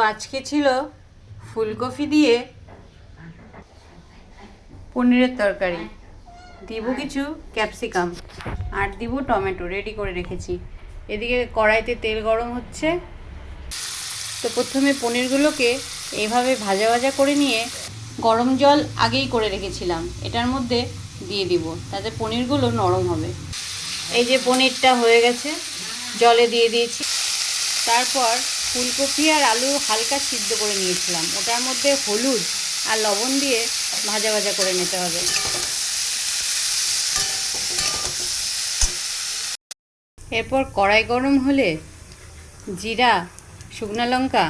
আজকে ছিল ফুলকপি দিয়ে পনিরের তরকারি, দিব কিছু ক্যাপসিকাম আর দিব টমেটো রেডি করে রেখেছি। এদিকে কড়াইতে তেল গরম হচ্ছে। তো প্রথমে পনিরগুলোকে এইভাবে ভাজা ভাজা করে নিয়ে গরম জল আগেই করে রেখেছিলাম, এটার মধ্যে দিয়ে দিব, তাতে পনিরগুলো নরম হবে। এই যে পনিরটা হয়ে গেছে, জলে দিয়ে দিয়েছি। তারপর ফুলকপি আর আলু হালকা সিদ্ধ করে নিয়েছিলাম, ওটার মধ্যে হলুদ আর লবণ দিয়ে ভাজা ভাজা করে নিতে হবে। এরপর কড়াই গরম হলে জিরা, শুকনো লঙ্কা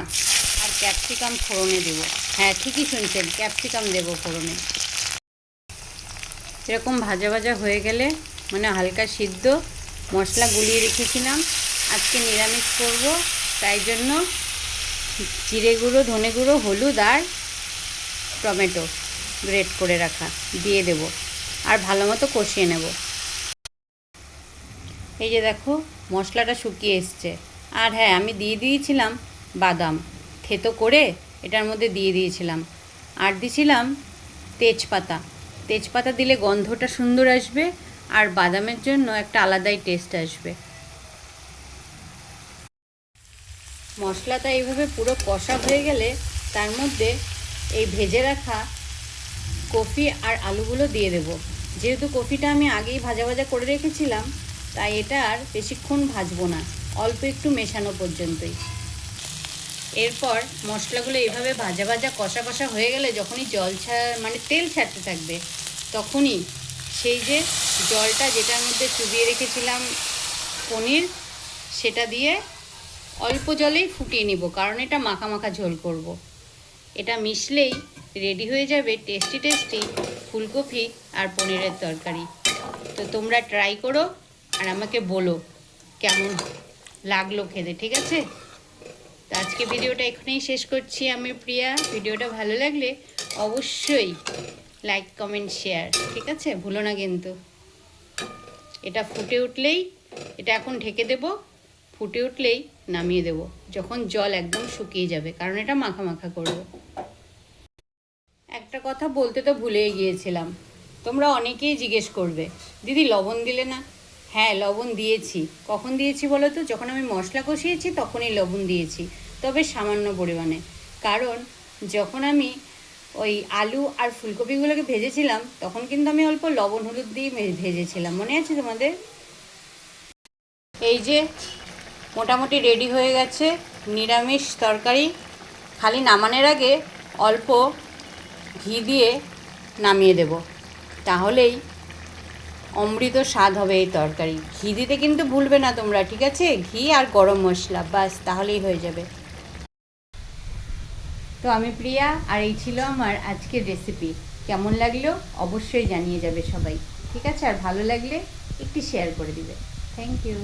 আর ক্যাপসিকাম ফোড়নে দেব। হ্যাঁ, ঠিকই শুনছেন, ক্যাপসিকাম দেব ফোড়নে। এরকম ভাজা ভাজা হয়ে গেলে মানে হালকা সিদ্ধ, মশলা গুলিয়ে রেখেছিলাম, আজকে নিরামিষ করব, তাই জন্য জিরে গুঁড়ো, ধনে গুঁড়ো, হলুদ আর টমেটো গ্রেট করে রাখা দিয়ে দেব আর ভালো মতো কষিয়ে নেব। এই যে দেখো মশলাটা শুকিয়ে এসছে। আর হ্যাঁ, আমি দিয়ে দিয়েছিলাম বাদাম থেতো করে, এটার মধ্যে দিয়ে দিয়েছিলাম। আর দিয়েছিলাম তেজপাতা। তেজপাতা দিলে গন্ধটা সুন্দর আসবে আর বাদামের জন্য একটা আলাদাই টেস্ট আসবে। মশলাটা এইভাবে পুরো কষা হয়ে গেলে তার মধ্যে এই ভেজে রাখা কফি আর আলুগুলো দিয়ে দেব। যেহেতু কফিটা আমি আগেই ভাজা ভাজা করে রেখেছিলাম, তাই এটা আর বেশিক্ষণ ভাজবো না, অল্প একটু মেশানো পর্যন্তই। এরপর মশলাগুলো এইভাবে ভাজা ভাজা কষা কষা হয়ে গেলে যখনই জল মানে তেল ছাড়তে থাকবে, তখনই সেই যে জলটা যেটার মধ্যে চুবিয়ে রেখেছিলাম পনির, সেটা দিয়ে অল্প জলেই ফুটিয়ে নিব, কারণ এটা মাখা মাখা ঝোল করব। এটা মিশলেই রেডি হয়ে যাবে টেস্টি টেস্টি ফুলকপি আর পনিরের তরকারি। তো তোমরা ট্রাই করো আর আমাকে বলো কেমন লাগলো খেতে, ঠিক আছে? তো আজকে ভিডিওটা এখানেই শেষ করছি। আমি প্রিয়া। ভিডিওটা ভালো লাগলে অবশ্যই লাইক, কমেন্ট, শেয়ার, ঠিক আছে? ভুলো না কিন্তু। এটা ফুটে উঠলেই, এটা এখন ঢেকে দেব, ফুটে উঠলেই নামিয়ে দেব, যখন জল একদম শুকিয়ে যাবে, কারণ এটা মাখা মাখা করব। একটা কথা বলতে তো ভুলেই গিয়েছিলাম, তোমরা অনেকেই জিজ্ঞেস করবে দিদি লবণ দিলে না। হ্যাঁ, লবণ দিয়েছি। কখন দিয়েছি বলো তো? যখন আমি মশলা কষিয়েছি তখনই লবণ দিয়েছি, তবে সামান্য পরিমাণে। কারণ যখন আমি ওই আলু আর ফুলকপিগুলোকে ভেজেছিলাম, তখন কিন্তু আমি অল্প লবণ হলুদ দিয়ে ভেজেছিলাম, মনে আছে তোমাদের? এই যে মোটামুটি রেডি হয়ে গেছে নিরামিষ তরকারি। খালি নামানোর আগে অল্প ঘি দিয়ে নামিয়ে দেব, তাহলেই অমৃত স্বাদ হবে এই তরকারি। ঘি দিতে কিন্তু ভুলবে না তোমরা, ঠিক আছে? ঘি আর গরম মশলা, বাস, তাহলেই হয়ে যাবে। তো আমি প্রিয়া, আর এই ছিল আমার আজকের রেসিপি। কেমন লাগলো অবশ্যই জানিয়ে যাবে সবাই, ঠিক আছে? আর ভালো লাগলে একটু শেয়ার করে দিবে। Thank you.